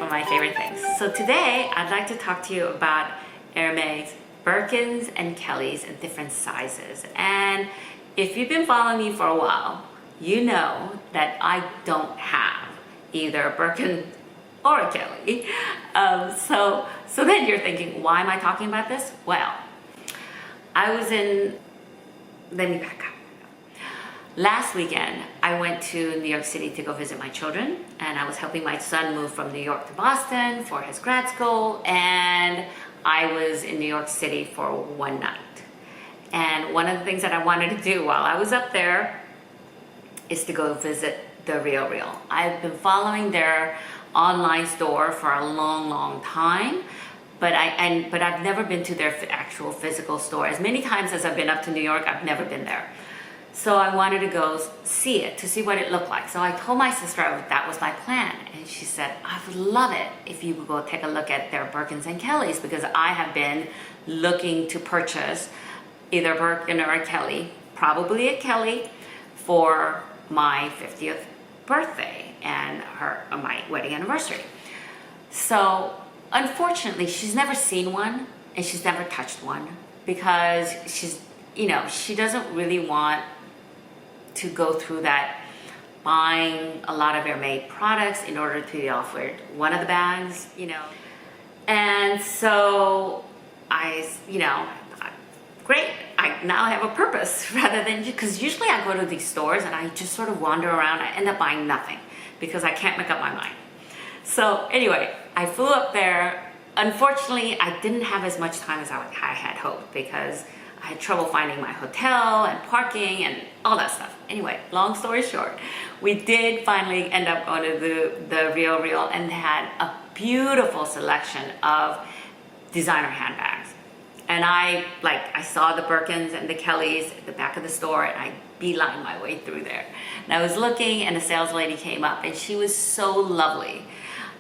for my favorite things. So today I'd like to talk to you about Hermes Birkins and Kellys in different sizes. And if you've been following me for a while, you know that I don't have either a Birkin or a Kelly. So then you're thinking, why am I talking about this? Well, let me back up. Last weekend, I went to New York City to go visit my children, and I was helping my son move from New York to Boston for his grad school, and I was in New York City for one night. And one of the things that I wanted to do while I was up there is to go visit the REALREAL. I've been following their online store for a long time, but I've never been to their actual physical store. As many times as I've been up to New York, I've never been there. So I wanted to go see it, to see what it looked like. So I told my sister that was my plan. And she said, I would love it if you would go take a look at their Birkins and Kellys, because I have been looking to purchase either a Birkin or a Kelly, probably a Kelly, for my 50th birthday and my wedding anniversary. So unfortunately, she's never seen one and she's never touched one because she doesn't really want to go through that buying a lot of Hermès products in order to be offered one of the bags, And so great, I now have a purpose rather than, because usually I go to these stores and I just sort of wander around. I end up buying nothing because I can't make up my mind. So anyway, I flew up there. Unfortunately, I didn't have as much time as I had hoped because I had trouble finding my hotel and parking and all that stuff. Anyway, long story short, we did finally end up going to the REALREAL and had a beautiful selection of designer handbags. And I saw the Birkins and the Kellys at the back of the store, and I beelined my way through there. And I was looking, and a sales lady came up, and she was so lovely.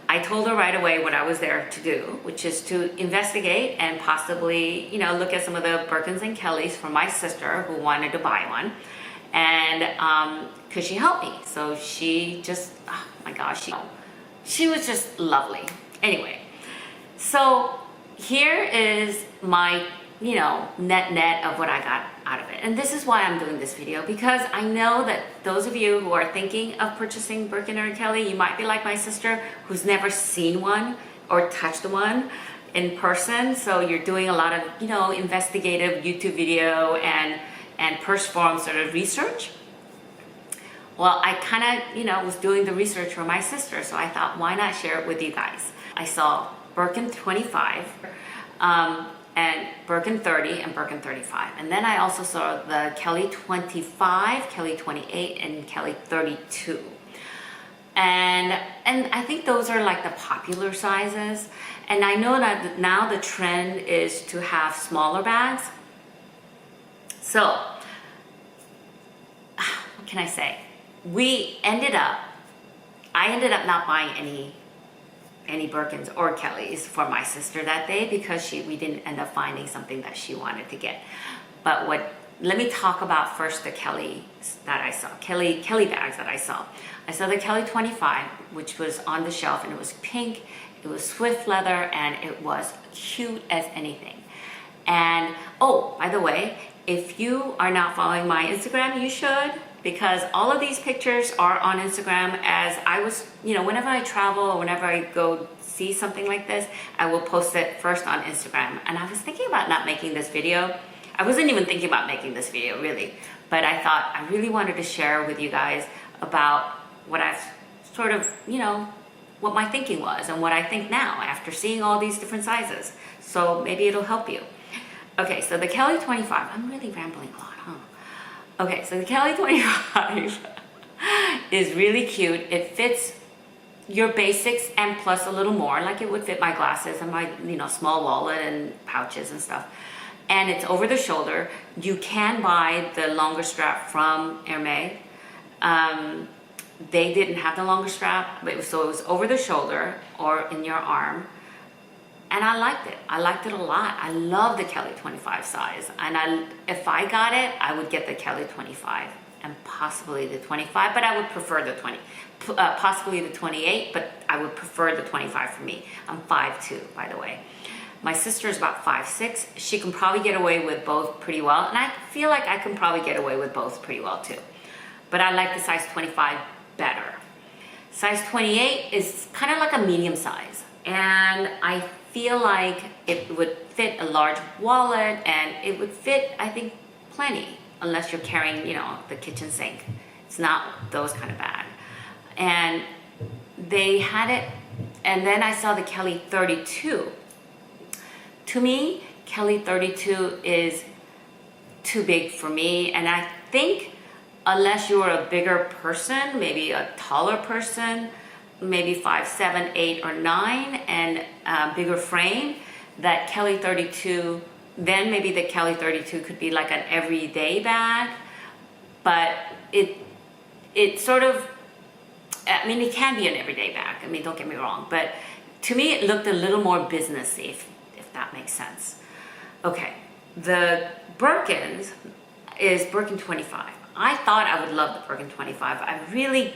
I told her right away what I was there to do, which is to investigate and possibly, look at some of the Birkins and Kellys for my sister who wanted to buy one. And could she help me? So she just, oh my gosh, she was just lovely. Anyway, so here is my, net of what I got out of it. And this is why I'm doing this video, because I know that those of you who are thinking of purchasing Birkin or Kelly, you might be like my sister who's never seen one or touched one in person. So you're doing a lot of, investigative YouTube video and purse forum sort of research. Well, I kind of, was doing the research for my sister. So I thought, why not share it with you guys? I saw Birkin 25, and Birkin 30 and Birkin 35. And then I also saw the Kelly 25, Kelly 28, and Kelly 32. And I think those are like the popular sizes. And I know that now the trend is to have smaller bags. So, what can I say? I ended up not buying any Birkins or Kellys for my sister that day because we didn't end up finding something that she wanted to get. But let me talk about first the Kellys that I saw, Kelly bags that I saw. I saw the Kelly 25, which was on the shelf, and it was pink, it was swift leather, and it was cute as anything. And oh, by the way, if you are not following my Instagram, you should, because all of these pictures are on Instagram. As I was, whenever I travel or whenever I go see something like this, I will post it first on Instagram. And I was thinking about not making this video. I wasn't even thinking about making this video, really. But I thought I really wanted to share with you guys about what I've sort of, what my thinking was and what I think now after seeing all these different sizes. So maybe it'll help you. Okay, so the Kelly 25, I'm really rambling a lot, huh? Okay, so the Kelly 25 is really cute. It fits your basics and plus a little more, like it would fit my glasses and my, small wallet and pouches and stuff. And it's over the shoulder. You can buy the longer strap from Hermès. They didn't have the longer strap, so it was over the shoulder or in your arm. And I liked it. I liked it a lot. I love the Kelly 25 size. And if I got it, I would get the Kelly 25. and possibly the 25, but I would prefer the 20. Possibly the 28, but I would prefer the 25 for me. I'm 5'2", by the way. My sister is about 5'6". She can probably get away with both pretty well, and I feel like I can probably get away with both pretty well too. But I like the size 25 better. Size 28 is kind of like a medium size, and I feel like it would fit a large wallet, and it would fit, I think, plenty, unless you're carrying, you know, the kitchen sink. It's not those kind of bag. And they had it, and then I saw the Kelly 32. To me, Kelly 32 is too big for me, and I think unless you're a bigger person, maybe a taller person, maybe 5'7", 8, or 9, and a bigger frame, that Kelly 32, then maybe the Kelly 32 could be like an everyday bag, but it sort of, I mean, it can be an everyday bag. I mean, don't get me wrong, but to me, it looked a little more businessy, if that makes sense. Okay, the Birkins is Birkin 25. I thought I would love the Birkin 25. I really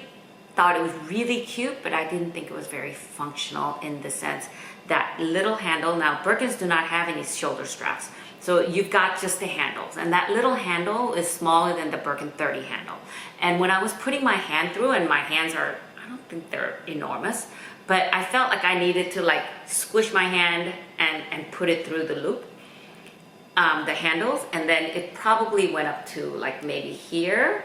thought it was really cute, but I didn't think it was very functional in the sense that little handle. Now, Birkins do not have any shoulder straps, so you've got just the handles, and that little handle is smaller than the Birkin 30 handle. And when I was putting my hand through, and my hands are, I don't think they're enormous, but I felt like I needed to like squish my hand and put it through the loop, the handles, and then it probably went up to like maybe here.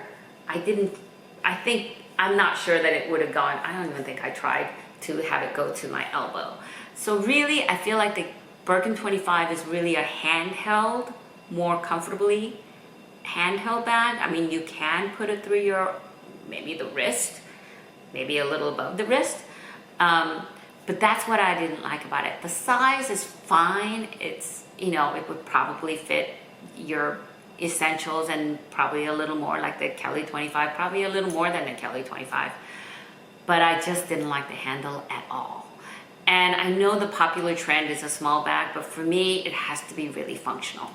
I'm not sure that it would have gone, I don't even think I tried to have it go to my elbow. So really, I feel like the Birkin 25 is really a handheld, more comfortably handheld bag. I mean, you can put it through your, maybe the wrist, maybe a little above the wrist. But that's what I didn't like about it. The size is fine. It's, you know, it would probably fit your essentials and probably a little more, like the Kelly 25, probably a little more than the Kelly 25. But I just didn't like the handle at all. And I know the popular trend is a small bag, but for me, it has to be really functional.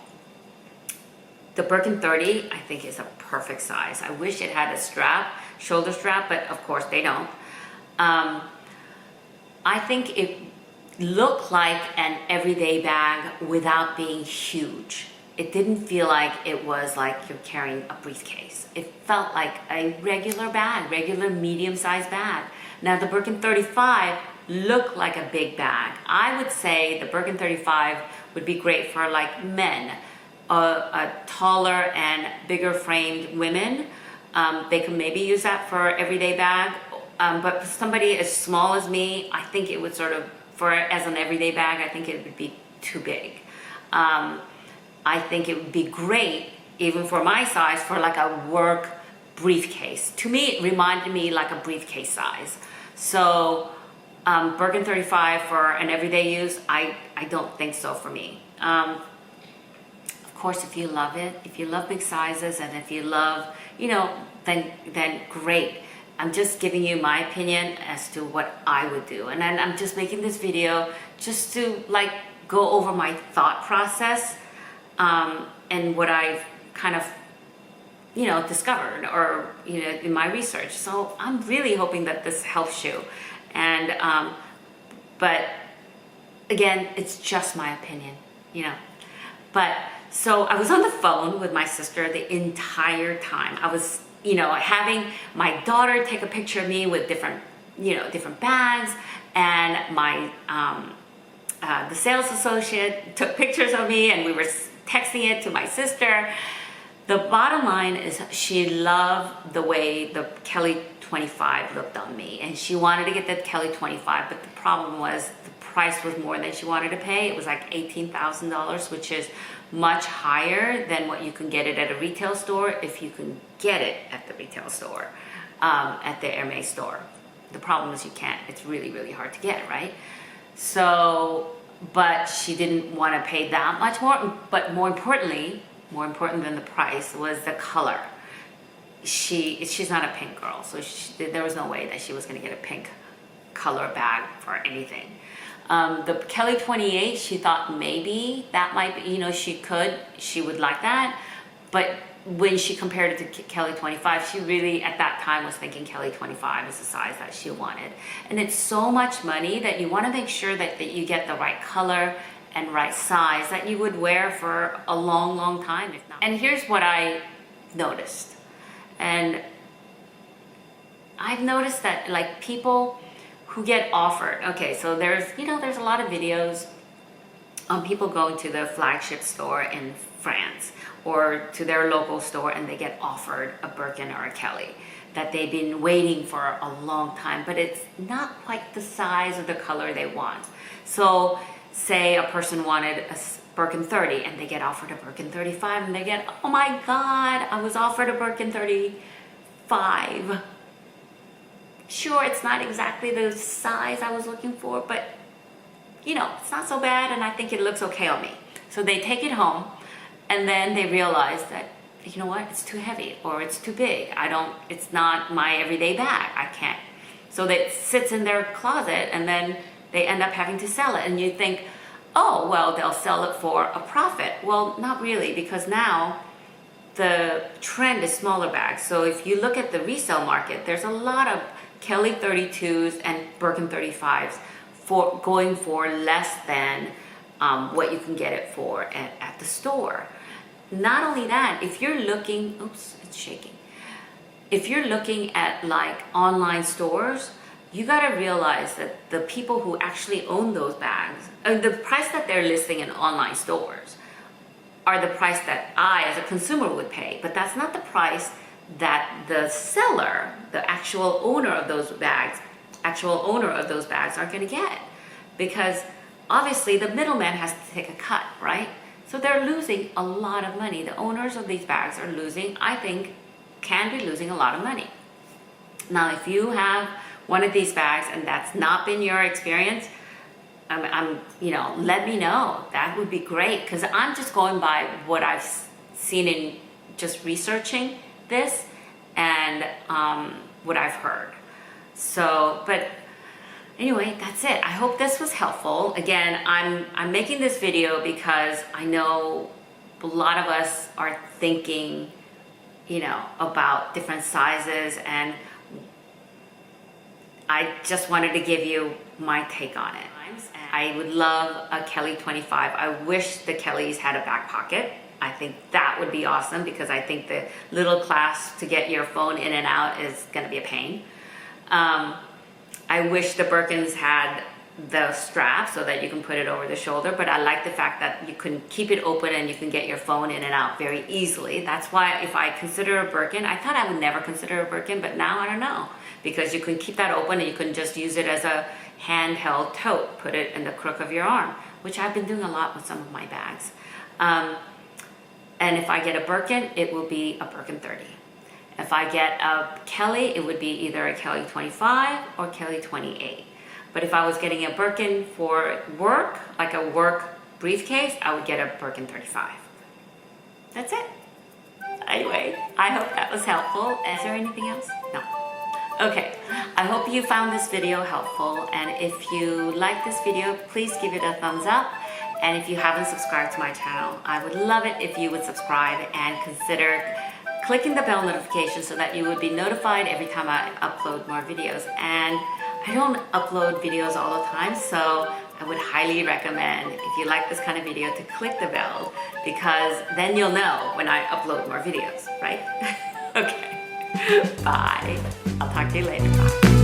The Birkin 30, I think, is a perfect size. I wish it had a strap, shoulder strap, but of course they don't. I think it looked like an everyday bag without being huge. It didn't feel like it was like you're carrying a briefcase. It felt like a regular bag, regular medium-sized bag. Now the Birkin 35 looked like a big bag. I would say the Birkin 35 would be great for like men, taller and bigger framed women. They can maybe use that for everyday bag. But for somebody as small as me, I think it would sort of, as an everyday bag, I think it would be too big. I think it would be great, even for my size, for like a work briefcase. To me, it reminded me like a briefcase size. So Birkin 35 for an everyday use, I don't think so for me. Of course, if you love it, if you love big sizes, and if you love, you know, then great. I'm just giving you my opinion as to what I would do. And then I'm just making this video just to like go over my thought process and what I've kind of, you know, discovered or, you know, in my research. So I'm really hoping that this helps you. And, but again, it's just my opinion, you know. But so I was on the phone with my sister the entire time. I was, you know, having my daughter take a picture of me with different, you know, different bags, and my the sales associate took pictures of me, and we were texting it to my sister. The bottom line is she loved the way the Kelly 25 looked on me, and she wanted to get the Kelly 25, but the problem was the price was more than she wanted to pay. It was like $18,000, which is much higher than what you can get it at a retail store, if you can get it at the retail store, at the Hermès store. The problem is you can't. It's really, really hard to get, right? So, but she didn't want to pay that much more, but more importantly, more important than the price was the color. She's not a pink girl, so there was no way that she was going to get a pink color bag for anything. The Kelly 28, she thought maybe that might be, you know, she would like that, but when she compared it to Kelly 25, she really at that time was thinking Kelly 25 is the size that she wanted. And it's so much money that you want to make sure that you get the right color and right size that you would wear for a long, long time, if not. And here's what I noticed. And I've noticed that like people who get offered, okay, so there's a lot of videos on people going to the flagship store in France or to their local store and they get offered a Birkin or a Kelly that they've been waiting for a long time, but it's not quite the size or the color they want. So say a person wanted a Birkin 30 and they get offered a Birkin 35 and they get, oh my God, I was offered a Birkin 35. Sure, it's not exactly the size I was looking for, but it's not so bad and I think it looks okay on me. So they take it home and then they realize that, you know what, it's too heavy or it's too big. It's not my everyday bag. I can't. So it sits in their closet and then they end up having to sell it. And you think, oh, well, they'll sell it for a profit. Well, not really, because now the trend is smaller bags. So if you look at the resale market, there's a lot of Kelly 32s and Birkin 35s going for less than what you can get it for at the store. Not only that, if you're looking, oops, it's shaking. If you're looking at like online stores, you gotta realize that the people who actually own those bags, the price that they're listing in online stores are the price that I as a consumer would pay, but that's not the price that the seller, the actual owner of those bags are gonna get. Because obviously the middleman has to take a cut, right? So they're losing a lot of money. The owners of these bags are losing, I think, can be losing a lot of money. Now, if you have one of these bags and that's not been your experience, let me know. That would be great, because I'm just going by what I've seen in just researching this and what I've heard. So, but anyway, that's it. I hope this was helpful. Again, I'm making this video because I know a lot of us are thinking, about different sizes, and I just wanted to give you my take on it. I would love a Kelly 25. I wish the Kellys had a back pocket. I think that would be awesome, because I think the little clasp to get your phone in and out is going to be a pain. I wish the Birkins had the strap so that you can put it over the shoulder, but I like the fact that you can keep it open and you can get your phone in and out very easily. That's why if I consider a Birkin, I thought I would never consider a Birkin, but now I don't know, because you can keep that open and you can just use it as a handheld tote, put it in the crook of your arm, which I've been doing a lot with some of my bags. And if I get a Birkin, it will be a Birkin 30. If I get a Kelly, it would be either a Kelly 25 or Kelly 28. But if I was getting a Birkin for work, like a work briefcase, I would get a Birkin 35. That's it. Anyway, I hope that was helpful. Is there anything else? No. Okay, I hope you found this video helpful, and if you like this video, please give it a thumbs up. And if you haven't subscribed to my channel, I would love it if you would subscribe and consider clicking the bell notification so that you would be notified every time I upload more videos. And I don't upload videos all the time, so I would highly recommend, if you like this kind of video, to click the bell, because then you'll know when I upload more videos, right? Okay, bye. I'll talk to you later. Bye.